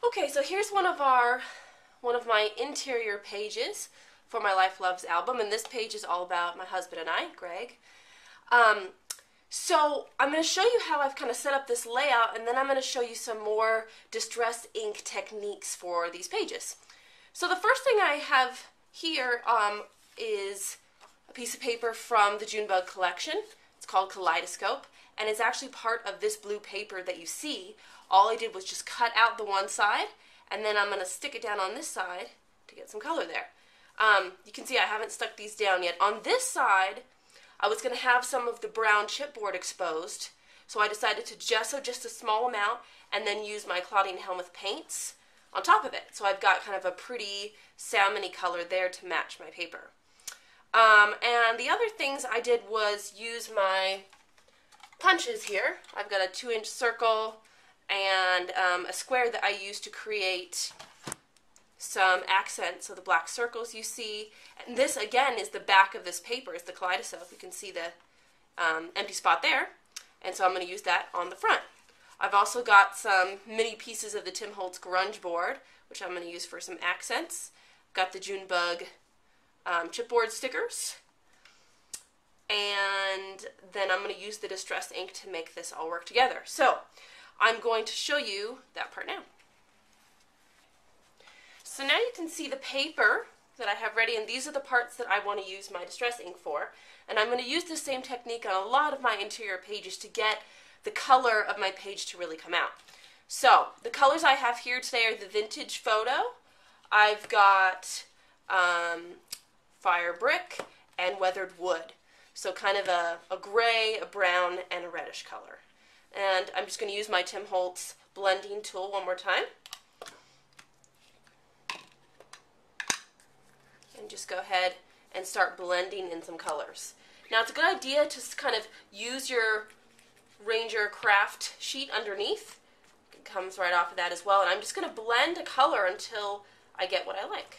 Okay, so here's one of my interior pages for my Life Loves album, and this page is all about my husband and I, Greg. So I'm going to show you how I've kind of set up this layout, and then I'm going to show you some more distress ink techniques for these pages. So the first thing I have here is a piece of paper from the Junebug collection. It's called Kaleidoscope, and it's actually part of this blue paper that you see. All I did was just cut out the one side, and then I'm going to stick it down on this side to get some color there. You can see I haven't stuck these down yet. On this side, I was going to have some of the brown chipboard exposed, so I decided to gesso just a small amount and then use my Claudine Helmuth paints on top of it. So I've got kind of a pretty salmon-y color there to match my paper. And the other things I did was use my punches here. I've got a 2-inch circle and a square that I used to create some accents, so the black circles you see. And this again is the back of this paper, it's the kaleidoscope. You can see the empty spot there, and so I'm going to use that on the front. I've also got some mini pieces of the Tim Holtz grunge board, which I'm going to use for some accents. I've got the Junebug chipboard stickers, and then I'm going to use the distress ink to make this all work together. So I'm going to show you that part now. So now you can see the paper that I have ready, and these are the parts that I want to use my distress ink for. And I'm going to use the same technique on a lot of my interior pages to get the color of my page to really come out. So the colors I have here today are the vintage photo. I've got fire brick and weathered wood. So kind of a gray, a brown, and a reddish color. And I'm just going to use my Tim Holtz blending tool one more time. And just go ahead and start blending in some colors. Now it's a good idea to kind of use your Ranger craft sheet underneath. It comes right off of that as well. And I'm just going to blend a color until I get what I like.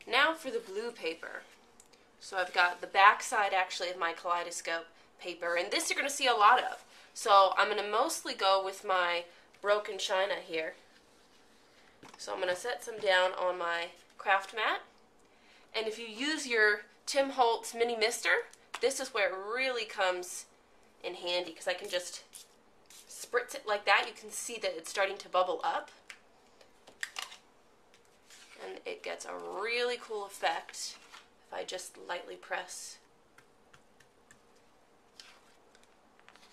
Now for the blue paper. So I've got the back side actually of my kaleidoscope paper, and this you're going to see a lot of. So I'm going to mostly go with my broken china here. So I'm going to set some down on my craft mat. And if you use your Tim Holtz mini mister, this is where it really comes in handy, because I can just spritz it like that. You can see that it's starting to bubble up. And it gets a really cool effect if I just lightly press.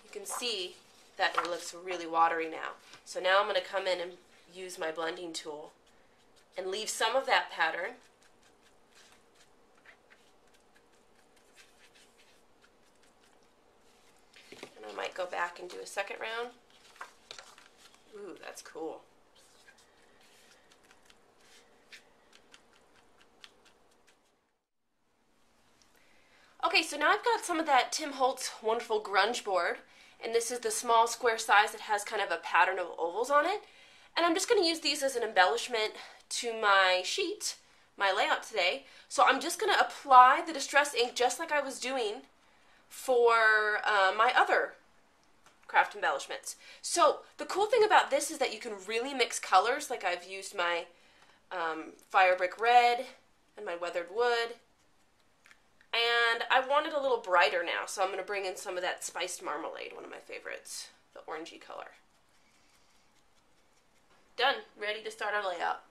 You can see that it looks really watery now. So now I'm going to come in and use my blending tool and leave some of that pattern. And I might go back and do a second round. Ooh, that's cool. Okay, so now I've got some of that Tim Holtz wonderful grunge board, and this is the small square size that has kind of a pattern of ovals on it. And I'm just going to use these as an embellishment to my sheet, my layout today. So I'm just going to apply the distress ink just like I was doing for my other craft embellishments. So the cool thing about this is that you can really mix colors, like I've used my fire brick red and my weathered wood. And I want it a little brighter now, so I'm going to bring in some of that spiced marmalade, one of my favorites, the orangey color. Done. Ready to start our layout.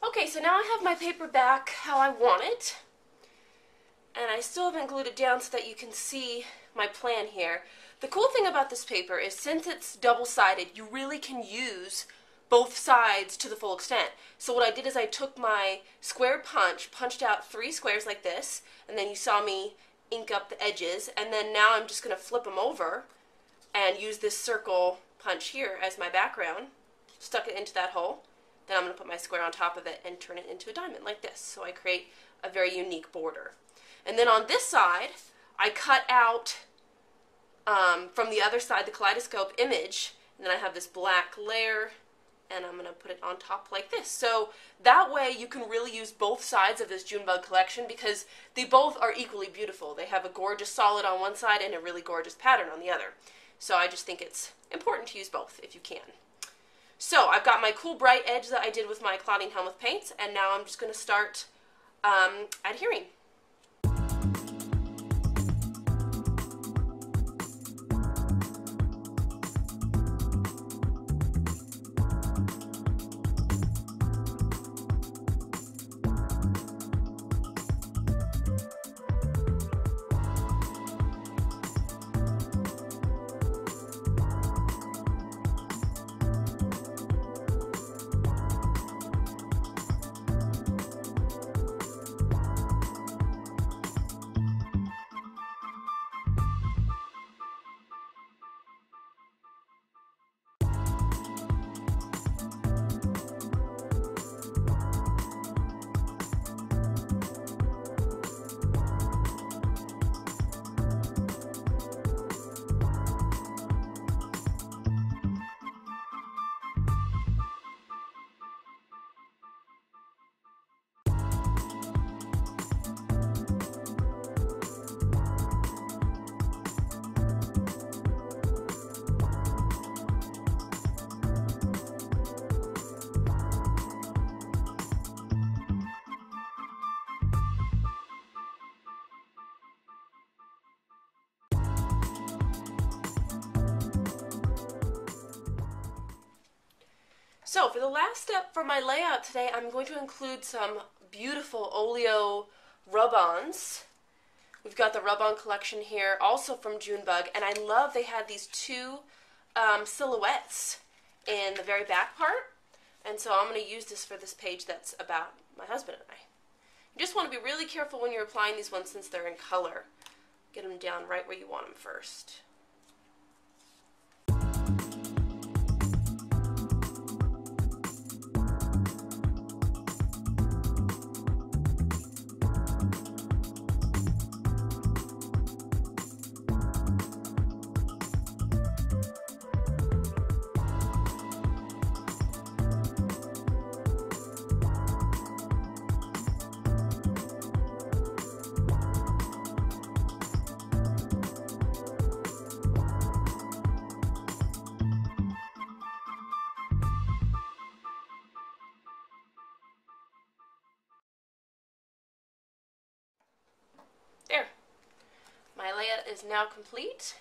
Okay, so now I have my paper back how I want it, and I still haven't glued it down so that you can see my plan here. The cool thing about this paper is since it's double-sided, you really can use both sides to the full extent. So what I did is I took my square punch, punched out 3 squares like this, and then you saw me ink up the edges, and then now I'm just going to flip them over and use this circle punch here as my background, stuck it into that hole. Then I'm going to put my square on top of it and turn it into a diamond like this. So I create a very unique border. And then on this side, I cut out from the other side the kaleidoscope image, and then I have this black layer, and I'm going to put it on top like this. So that way you can really use both sides of this Junebug collection because they both are equally beautiful. They have a gorgeous solid on one side and a really gorgeous pattern on the other. So I just think it's important to use both if you can. So I've got my cool bright edge that I did with my clouding helmet paints, and now I'm just going to start adhering. So for the last step for my layout today, I'm going to include some beautiful oleo rub-ons. We've got the rub-on collection here, also from Junebug, and I love they had these 2 silhouettes in the very back part, and so I'm going to use this for this page that's about my husband and I. You just want to be really careful when you're applying these ones since they're in color. Get them down right where you want them first. There. My layout is now complete.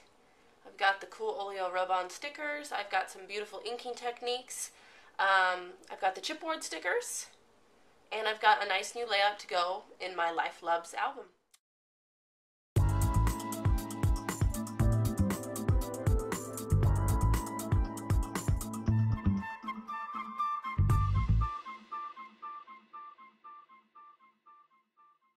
I've got the cool oleo rub-on stickers. I've got some beautiful inking techniques. I've got the chipboard stickers. And I've got a nice new layout to go in my Life Loves album.